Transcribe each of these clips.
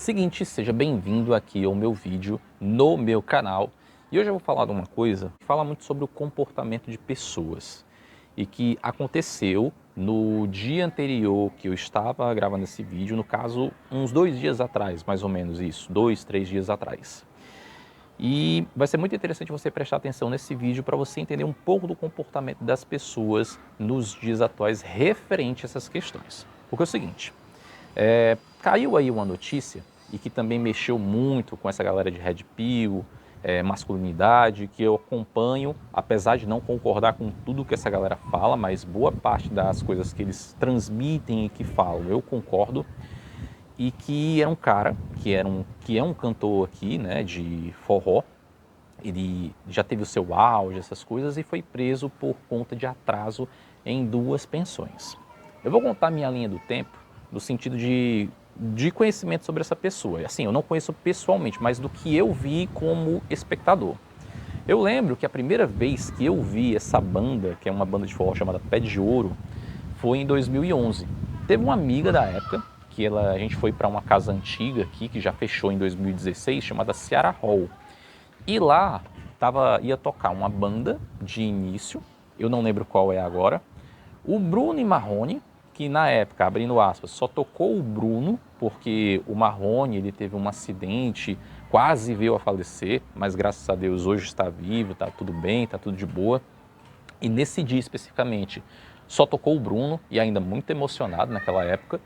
Seguinte, seja bem-vindo aqui ao meu vídeo no meu canal. E hoje eu vou falar de uma coisa que fala muito sobre o comportamento de pessoas e que aconteceu no dia anterior que eu estava gravando esse vídeo, no caso, uns 2 dias atrás, mais ou menos isso, 2, 3 dias atrás. E vai ser muito interessante você prestar atenção nesse vídeo para você entender um pouco do comportamento das pessoas nos dias atuais referente a essas questões. Porque é o seguinte, caiu aí uma notícia e que também mexeu muito com essa galera de Red Pill, masculinidade, que eu acompanho, apesar de não concordar com tudo que essa galera fala, mas boa parte das coisas que eles transmitem e que falam eu concordo, e que era um cara, que é um cantor aqui, né, de forró. Ele já teve o seu auge, essas coisas, e foi preso por conta de atraso em 2 pensões. Eu vou contar minha linha do tempo no sentido de conhecimento sobre essa pessoa. Assim, eu não conheço pessoalmente, mas do que eu vi como espectador. Eu lembro que a primeira vez que eu vi essa banda, que é uma banda de forró chamada Pé de Ouro, foi em 2011. Teve uma amiga da época, que a gente foi para uma casa antiga aqui, que já fechou em 2016, chamada Ceará Hall. E lá ia tocar uma banda de início, eu não lembro qual é agora, o Bruno e Marrone, que na época, abrindo aspas, só tocou o Bruno, porque o Marrone ele teve um acidente, quase veio a falecer, mas graças a Deus hoje está vivo, está tudo bem, está tudo de boa. E nesse dia especificamente, só tocou o Bruno, e ainda muito emocionado naquela época.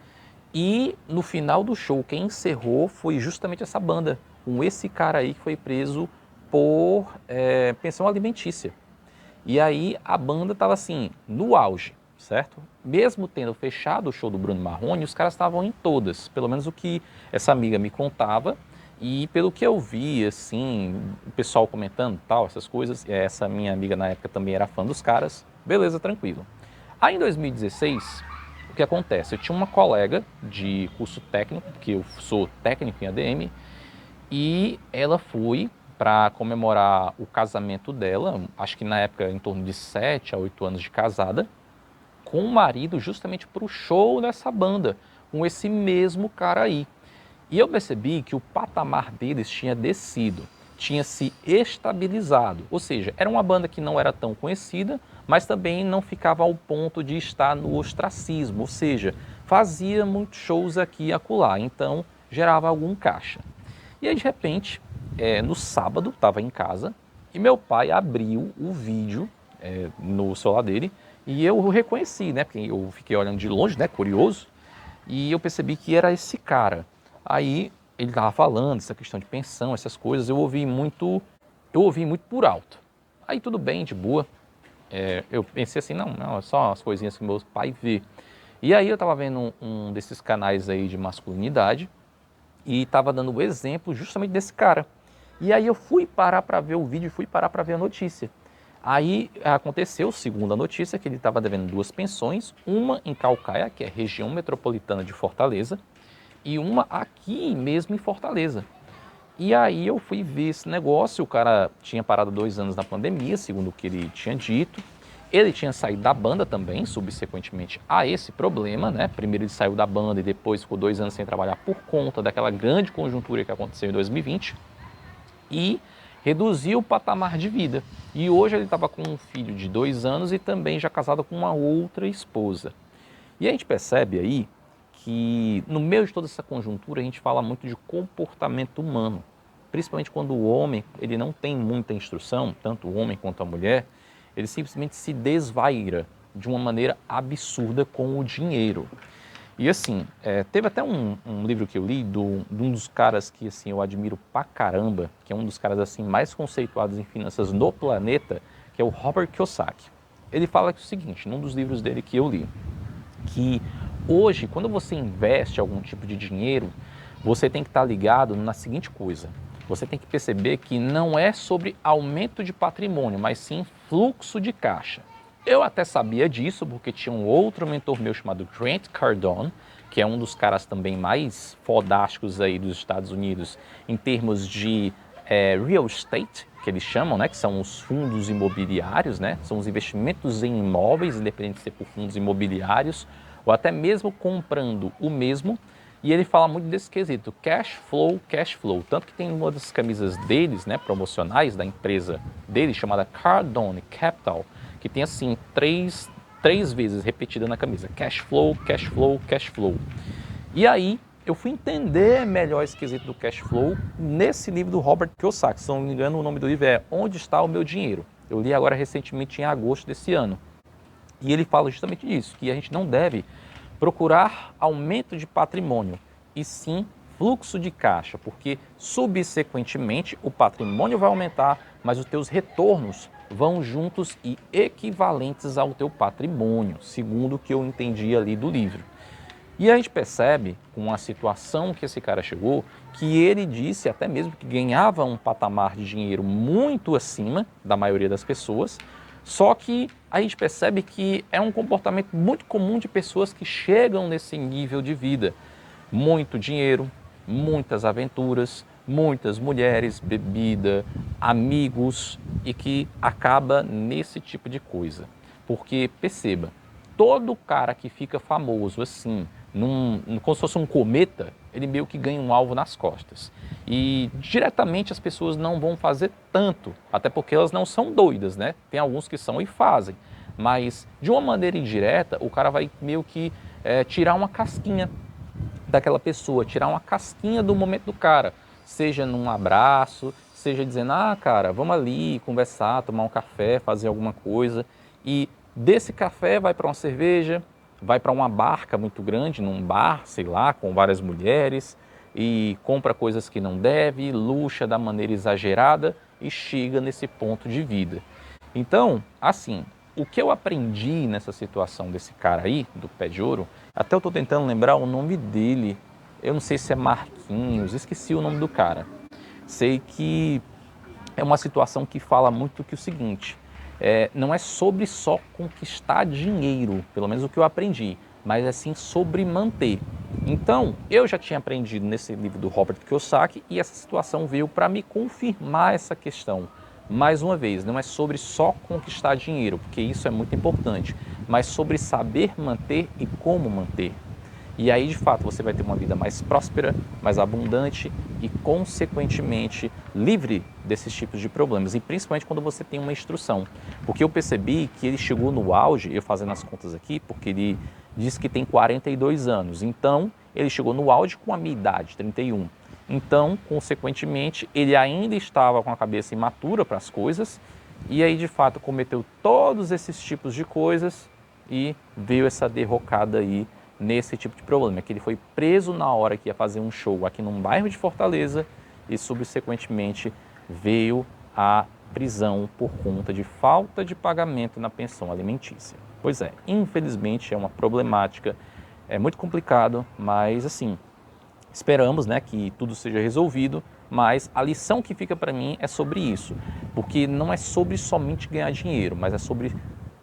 E no final do show, quem encerrou foi justamente essa banda, com esse cara aí que foi preso por pensão alimentícia. E aí a banda estava assim, no auge, certo? Mesmo tendo fechado o show do Bruno Marrone, os caras estavam em todas, pelo menos o que essa amiga me contava. E pelo que eu vi, assim, o pessoal comentando tal, essas coisas, essa minha amiga na época também era fã dos caras, beleza, tranquilo. Aí em 2016, o que acontece? Eu tinha uma colega de curso técnico, que eu sou técnico em ADM, e ela foi para comemorar o casamento dela, acho que na época em torno de 7 a 8 anos de casada, com o marido justamente para o show dessa banda, com esse mesmo cara aí. E eu percebi que o patamar deles tinha descido, tinha se estabilizado, ou seja, era uma banda que não era tão conhecida, mas também não ficava ao ponto de estar no ostracismo, ou seja, fazia muitos shows aqui e acolá, então gerava algum caixa. E aí, de repente, no sábado, estava em casa e meu pai abriu o vídeo no celular dele e eu o reconheci, né? Porque eu fiquei olhando de longe, né? Curioso. E eu percebi que era esse cara. Aí ele estava falando essa questão de pensão, essas coisas. Eu ouvi muito por alto. Aí tudo bem, de boa. Eu pensei assim, não, é só as coisinhas que meu pai vê. E aí eu estava vendo um desses canais aí de masculinidade e estava dando o exemplo justamente desse cara. E aí eu fui parar para ver o vídeo, fui parar para ver a notícia. Aí aconteceu, segundo a notícia, que ele estava devendo 2 pensões, uma em Caucaia, que é região metropolitana de Fortaleza, e uma aqui mesmo em Fortaleza. E aí eu fui ver esse negócio, o cara tinha parado 2 anos na pandemia, segundo o que ele tinha dito. Ele tinha saído da banda também, subsequentemente a esse problema, né? Primeiro ele saiu da banda e depois ficou 2 anos sem trabalhar por conta daquela grande conjuntura que aconteceu em 2020 e reduziu o patamar de vida. E hoje ele estava com um filho de 2 anos e também já casado com uma outra esposa. E a gente percebe aí que no meio de toda essa conjuntura a gente fala muito de comportamento humano, principalmente quando o homem ele não tem muita instrução, tanto o homem quanto a mulher, ele simplesmente se desvaira de uma maneira absurda com o dinheiro. E assim, teve até um livro que eu li de um dos caras que assim, eu admiro pra caramba, que é um dos caras assim, mais conceituados em finanças no planeta, que é o Robert Kiyosaki. Ele fala que é o seguinte, num dos livros dele que eu li, que hoje, quando você investe algum tipo de dinheiro, você tem que estar ligado na seguinte coisa. Você tem que perceber que não é sobre aumento de patrimônio, mas sim fluxo de caixa. Eu até sabia disso porque tinha um outro mentor meu chamado Grant Cardone, que é um dos caras também mais fodásticos aí dos Estados Unidos em termos de real estate, que eles chamam, né, que são os fundos imobiliários, né, são os investimentos em imóveis, independente de ser por fundos imobiliários, ou até mesmo comprando o mesmo. E ele fala muito desse quesito, cash flow, cash flow. Tanto que tem uma das camisas deles, né, promocionais da empresa dele, chamada Cardone Capital, que tem assim, três vezes repetida na camisa, cash flow, cash flow, cash flow. E aí eu fui entender melhor esse quesito do cash flow nesse livro do Robert Kiyosaki. Se não me engano, o nome do livro é Onde Está o Meu Dinheiro? Eu li agora recentemente em agosto desse ano. E ele fala justamente disso, que a gente não deve procurar aumento de patrimônio, e sim fluxo de caixa, porque subsequentemente o patrimônio vai aumentar, mas os teus retornos vão juntos e equivalentes ao teu patrimônio, segundo o que eu entendi ali do livro. E a gente percebe, com a situação que esse cara chegou, que ele disse até mesmo que ganhava um patamar de dinheiro muito acima da maioria das pessoas, só que a gente percebe que é um comportamento muito comum de pessoas que chegam nesse nível de vida. Muito dinheiro, muitas aventuras, muitas mulheres, bebida, amigos, e que acaba nesse tipo de coisa. Porque, perceba, todo cara que fica famoso assim, como se fosse um cometa, ele meio que ganha um alvo nas costas. E diretamente as pessoas não vão fazer tanto, até porque elas não são doidas, né? Tem alguns que são e fazem. Mas de uma maneira indireta, o cara vai meio que tirar uma casquinha daquela pessoa, tirar uma casquinha do momento do cara. Seja num abraço, seja dizendo, cara, vamos ali conversar, tomar um café, fazer alguma coisa. E desse café vai para uma cerveja, vai para uma barca muito grande, num bar, sei lá, com várias mulheres, e compra coisas que não deve, luxa da maneira exagerada e chega nesse ponto de vida. Então, assim, o que eu aprendi nessa situação desse cara aí, do pé de ouro, até eu estou tentando lembrar o nome dele, eu não sei se é Marquinhos, esqueci o nome do cara. Sei que é uma situação que fala muito que o seguinte, não é sobre só conquistar dinheiro, pelo menos o que eu aprendi, mas é sim sobre manter. Então, eu já tinha aprendido nesse livro do Robert Kiyosaki e essa situação veio para me confirmar essa questão. Mais uma vez, não é sobre só conquistar dinheiro, porque isso é muito importante, mas sobre saber manter e como manter. E aí, de fato, você vai ter uma vida mais próspera, mais abundante e, consequentemente, livre desses tipos de problemas. E principalmente quando você tem uma instrução. Porque eu percebi que ele chegou no auge, eu fazendo as contas aqui, porque ele diz que tem 42 anos. Então, ele chegou no auge com a minha idade, 31. Então, consequentemente, ele ainda estava com a cabeça imatura para as coisas. E aí, de fato, cometeu todos esses tipos de coisas e veio essa derrocada aí nesse tipo de problema, que ele foi preso na hora que ia fazer um show aqui num bairro de Fortaleza e subsequentemente veio a prisão por conta de falta de pagamento na pensão alimentícia. Pois é, infelizmente é uma problemática, é muito complicado, mas assim, esperamos, né, que tudo seja resolvido, mas a lição que fica para mim é sobre isso, porque não é sobre somente ganhar dinheiro, mas é sobre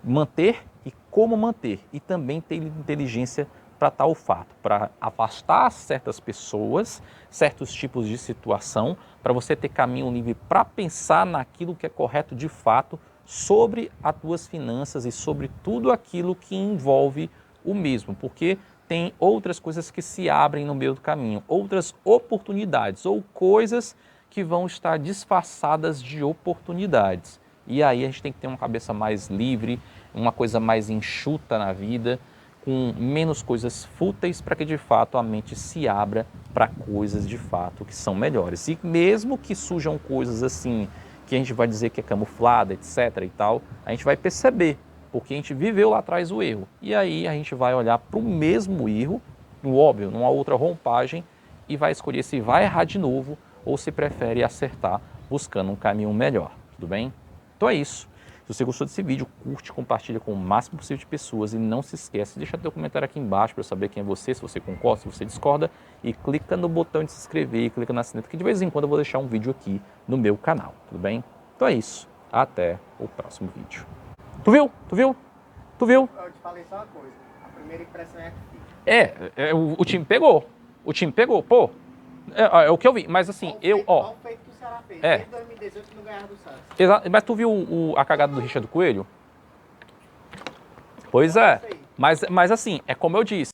manter e como manter, e também ter inteligência para tal fato, para afastar certas pessoas, certos tipos de situação, para você ter caminho livre para pensar naquilo que é correto de fato sobre as tuas finanças e sobre tudo aquilo que envolve o mesmo, porque tem outras coisas que se abrem no meio do caminho, outras oportunidades ou coisas que vão estar disfarçadas de oportunidades. E aí a gente tem que ter uma cabeça mais livre, uma coisa mais enxuta na vida, com menos coisas fúteis para que de fato a mente se abra para coisas de fato que são melhores. E mesmo que surjam coisas assim, que a gente vai dizer que é camuflada, etc e tal, a gente vai perceber, porque a gente viveu lá atrás o erro. E aí a gente vai olhar para o mesmo erro, no óbvio, numa outra roupagem, e vai escolher se vai errar de novo ou se prefere acertar buscando um caminho melhor. Tudo bem? Então é isso. Se você gostou desse vídeo, curte, compartilha com o máximo possível de pessoas e não se esquece, deixa teu comentário aqui embaixo para eu saber quem é você, se você concorda, se você discorda, e clica no botão de se inscrever e clica na sineta que de vez em quando eu vou deixar um vídeo aqui no meu canal, tudo bem? Então é isso, até o próximo vídeo. Tu viu? Tu viu? Tu viu? Eu te falei só uma coisa, a primeira impressão é que o time pegou, pô, é o que eu vi, mas assim, Olha o feito que o Ceará fez, desde 2018 não ganhava do Santos. Exato, mas tu viu a cagada do Richard Coelho? Pois é, mas assim, é como eu disse.